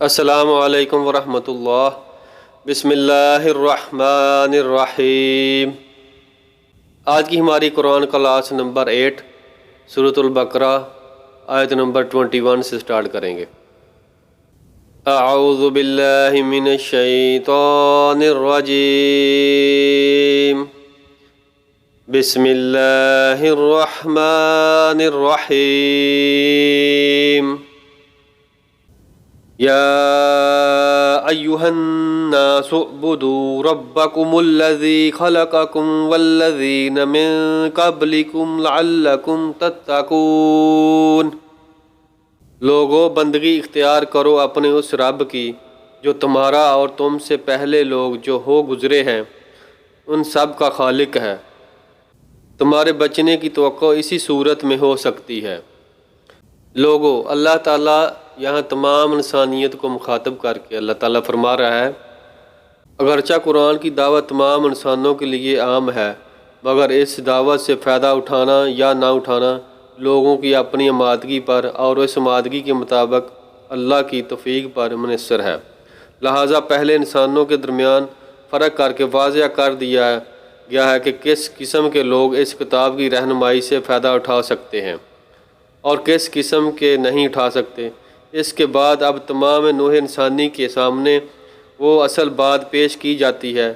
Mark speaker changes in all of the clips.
Speaker 1: السلام علیکم ورحمۃ اللہ۔ بسم اللہ الرحمن الرحیم۔ آج کی ہماری قرآن کلاس نمبر 8 سورۃ البقرہ آیت نمبر 21 سے سٹارٹ کریں گے۔ اعوذ باللہ من الشیطان الرجیم، بسم اللہ الرحمن الرحیم۔ یا ایہا الناس اعبدوا ربکم الذی خلقکم والذین من قبلکم لعلکم تتقون۔ لوگو، بندگی اختیار کرو اپنے اس رب کی جو تمہارا اور تم سے پہلے لوگ جو ہو گزرے ہیں ان سب کا خالق ہے۔ تمہارے بچنے کی توقع اسی صورت میں ہو سکتی ہے۔ لوگو، اللہ تعالیٰ یہاں تمام انسانیت کو مخاطب کر کے اللہ تعالیٰ فرما رہا ہے، اگرچہ قرآن کی دعوت تمام انسانوں کے لیے عام ہے، مگر اس دعوت سے فائدہ اٹھانا یا نہ اٹھانا لوگوں کی اپنی آمادگی پر اور اس آمادگی کے مطابق اللہ کی توفیق پر منحصر ہے۔ لہٰذا پہلے انسانوں کے درمیان فرق کر کے واضح کر دیا گیا ہے کہ کس قسم کے لوگ اس کتاب کی رہنمائی سے فائدہ اٹھا سکتے ہیں اور کس قسم کے نہیں اٹھا سکتے۔ اس کے بعد اب تمام نوع انسانی کے سامنے وہ اصل بات پیش کی جاتی ہے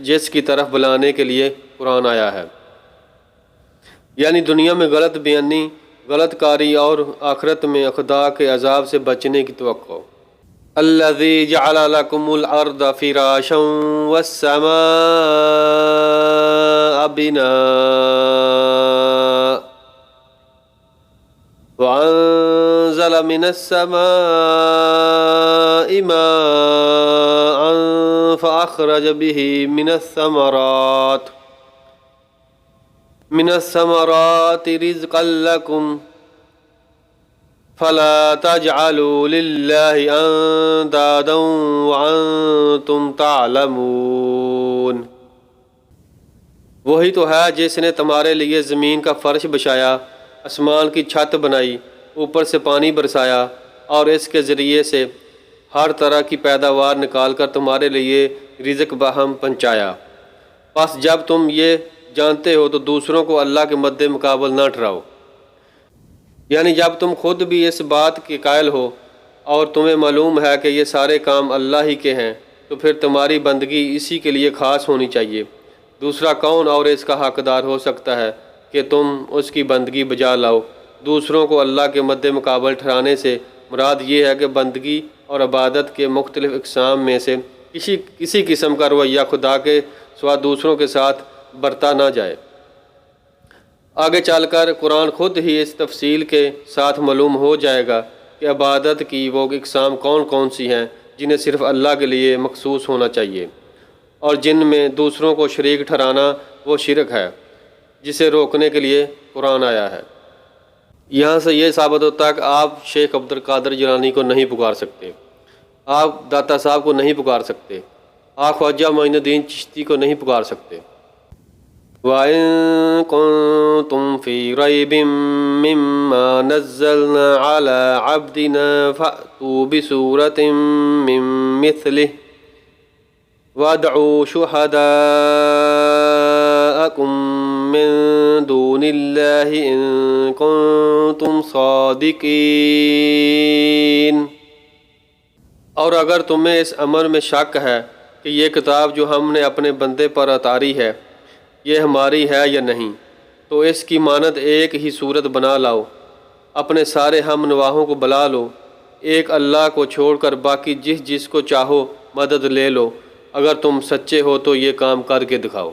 Speaker 1: جس کی طرف بلانے کے لیے قرآن آیا ہے، یعنی دنیا میں غلط بیانی، غلط کاری اور آخرت میں خدا کے عذاب سے بچنے کی توقع۔ الذی جعل لکم الارض فراشا والسماء بناء وَأَنزَلَ مِنَ السَّمَاءِ مَاءً فَأَخْرَجَ بِهِ مِنَ الثَّمَرَاتِ رِزْقًا لَكُمْ فَلَا تَجْعَلُوا لِلَّهِ أَندَادًا وَأَنتُمْ تَعْلَمُونَ۔ وہی تو ہے جس نے تمہارے لیے زمین کا فرش بچھایا، آسمان کی چھت بنائی، اوپر سے پانی برسایا اور اس کے ذریعے سے ہر طرح کی پیداوار نکال کر تمہارے لیے رزق باہم پہنچایا۔ پس جب تم یہ جانتے ہو تو دوسروں کو اللہ کے مد مقابل نہ ٹھہراؤ، یعنی جب تم خود بھی اس بات کے قائل ہو اور تمہیں معلوم ہے کہ یہ سارے کام اللہ ہی کے ہیں، تو پھر تمہاری بندگی اسی کے لیے خاص ہونی چاہیے۔ دوسرا کون اور اس کا حقدار ہو سکتا ہے کہ تم اس کی بندگی بجا لاؤ؟ دوسروں کو اللہ کے مد مقابل ٹھہرانے سے مراد یہ ہے کہ بندگی اور عبادت کے مختلف اقسام میں سے کسی قسم کا رویہ خدا کے سوا دوسروں کے ساتھ برتا نہ جائے۔ آگے چل کر قرآن خود ہی اس تفصیل کے ساتھ معلوم ہو جائے گا کہ عبادت کی وہ اقسام کون کون سی ہیں جنہیں صرف اللہ کے لیے مخصوص ہونا چاہیے، اور جن میں دوسروں کو شریک ٹھہرانا وہ شرک ہے جسے روکنے کے لیے قرآن آیا ہے۔ یہاں سے یہ ثابت ہوتا ہے کہ آپ شیخ عبدالقادر جیلانی کو نہیں پکار سکتے، آپ داتا صاحب کو نہیں پکار سکتے، آپ خواجہ معین الدین چشتی کو نہیں پکار سکتے۔ وَإِن كُنتُمْ فِي رَيْبٍ مِّمَّا نَزَّلْنَا عَلَىٰ عَبْدِنَا فَأْتُوا بِسُورَةٍ مِّن مِّثْلِهِ وَادْعُوا شُهَدَاءَكُم مِّن دُونِ اللَّهِ إِن كُنتُمْ صَادِقِينَ۔ اور اگر تمہیں اس امر میں شک ہے کہ یہ کتاب جو ہم نے اپنے بندے پر اتاری ہے یہ ہماری ہے یا نہیں، تو اس کی مانند ایک ہی صورت بنا لاؤ، اپنے سارے ہم نواحوں کو بلا لو، ایک اللہ کو چھوڑ کر باقی جس کو چاہو مدد لے لو، اگر تم سچے ہو تو یہ کام کر کے دکھاؤ۔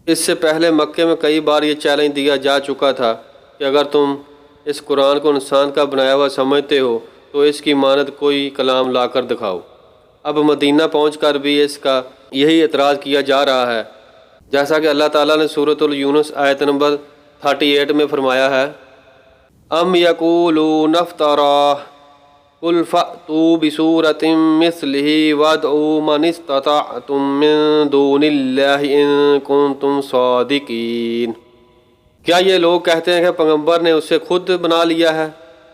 Speaker 1: اس سے پہلے مکے میں کئی بار یہ چیلنج دیا جا چکا تھا کہ اگر تم اس قرآن کو انسان کا بنایا ہوا سمجھتے ہو تو اس کی مانند کوئی کلام لا کر دکھاؤ۔ اب مدینہ پہنچ کر بھی اس کا یہی اعتراض کیا جا رہا ہے، جیسا کہ اللہ تعالیٰ نے سورۃ یونس آیت نمبر 38 میں فرمایا ہے، ام یقولون افتراہ قل فأتوا بسورة مثلہ وادعوا من استطعتم من دون اللہ ان کنتم صادقین۔ کیا یہ لوگ کہتے ہیں کہ پیغمبر نے اسے خود بنا لیا ہے؟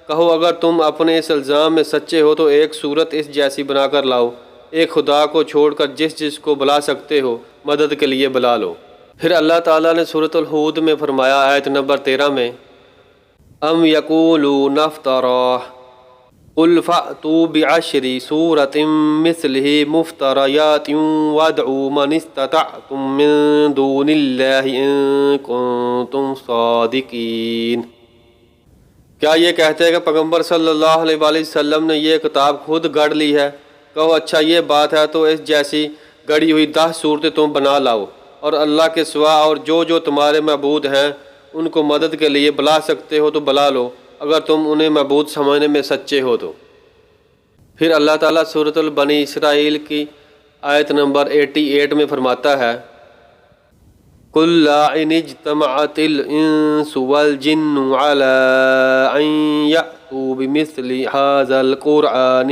Speaker 1: کہو اگر تم اپنے اس الزام میں سچے ہو تو ایک صورت اس جیسی بنا کر لاؤ، ایک خدا کو چھوڑ کر جس کو بلا سکتے ہو مدد کے لیے بلا لو۔ پھر اللہ تعالیٰ نے سورۃ الہود میں فرمایا آیت نمبر 13 میں، ام یقولون افتراہ قل فأتوا بعشر سورۃ مثلہ مفتریات وادعوا من استطعتم من دون اللہ ان کنتم صادقین۔ کیا یہ کہتے ہیں کہ پیغمبر صلی اللہ علیہ وآلہ وسلم نے یہ کتاب خود گڑھ لی ہے؟ کہو اچھا یہ بات ہے تو اس جیسی گڑھی ہوئی 10 صورتیں تم بنا لاؤ، اور اللہ کے سوا اور جو تمہارے معبود ہیں ان کو مدد کے لیے بلا سکتے ہو تو بلا لو، اگر تم انہیں معبود سمجھنے میں سچے ہو تو۔ پھر اللہ تعالیٰ سورۃ البنی اسرائیل کی آیت نمبر 88 میں فرماتا ہے، قُلْ لَا إِنِ اجْتَمَعَتِ الْإِنسُ وَالْجِنُّ عَلَىٰ أَن يَأْتُوا بِمِثْلِ هَٰذَا الْقُرْآنِ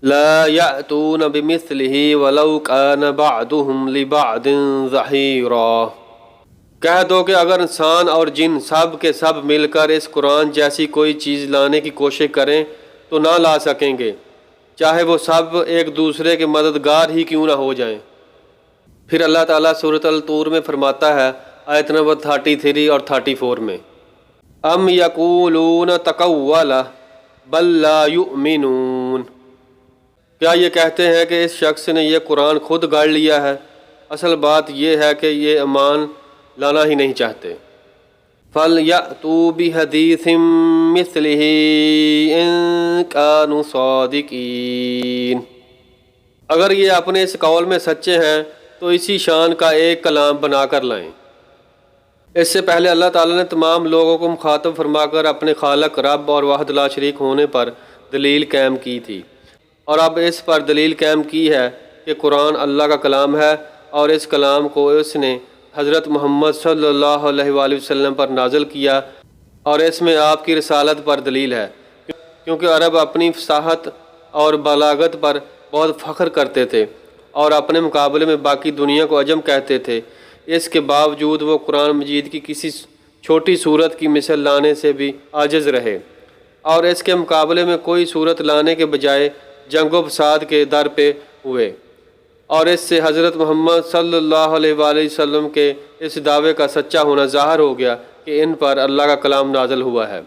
Speaker 1: لَا يَأْتُونَ بِمِثْلِهِ وَلَوْ كَانَ بَعْضُهُمْ لِبَعْضٍ ظَهِيرًا۔ کہہ دو کہ اگر انسان اور جن سب کے سب مل کر اس قرآن جیسی کوئی چیز لانے کی کوشش کریں تو نہ لا سکیں گے، چاہے وہ سب ایک دوسرے کے مددگار ہی کیوں نہ ہو جائیں۔ پھر اللہ تعالیٰ سورۃ الطور میں فرماتا ہے آیت نمبر 33 اور 34 میں، ام یقولون تقولہ بل لا یؤمنون۔ کیا یہ کہتے ہیں کہ اس شخص نے یہ قرآن خود گڑھ لیا ہے؟ اصل بات یہ ہے کہ یہ ایمان لانا ہی نہیں چاہتے۔ فَلْيَأْتُوا بِحَدِيثٍ مِّثْلِهِ إِن كَانُوا صَادِقِينَ۔ اگر یہ اپنے اس قول میں سچے ہیں تو اسی شان کا ایک کلام بنا کر لائیں۔ اس سے پہلے اللہ تعالیٰ نے تمام لوگوں کو مخاطب فرما کر اپنے خالق رب اور واحد لا شریک ہونے پر دلیل قائم کی تھی، اور اب اس پر دلیل قائم کی ہے کہ قرآن اللہ کا کلام ہے، اور اس کلام کو اس نے حضرت محمد صلی اللہ علیہ وآلہ وسلم پر نازل کیا، اور اس میں آپ کی رسالت پر دلیل ہے، کیونکہ عرب اپنی فصاحت اور بلاغت پر بہت فخر کرتے تھے اور اپنے مقابلے میں باقی دنیا کو عجم کہتے تھے۔ اس کے باوجود وہ قرآن مجید کی کسی چھوٹی صورت کی مثل لانے سے بھی عاجز رہے، اور اس کے مقابلے میں کوئی صورت لانے کے بجائے جنگ و فساد کے در پہ ہوئے، اور اس سے حضرت محمد صلی اللہ علیہ وآلہ وسلم کے اس دعوے کا سچا ہونا ظاہر ہو گیا کہ ان پر اللہ کا کلام نازل ہوا ہے۔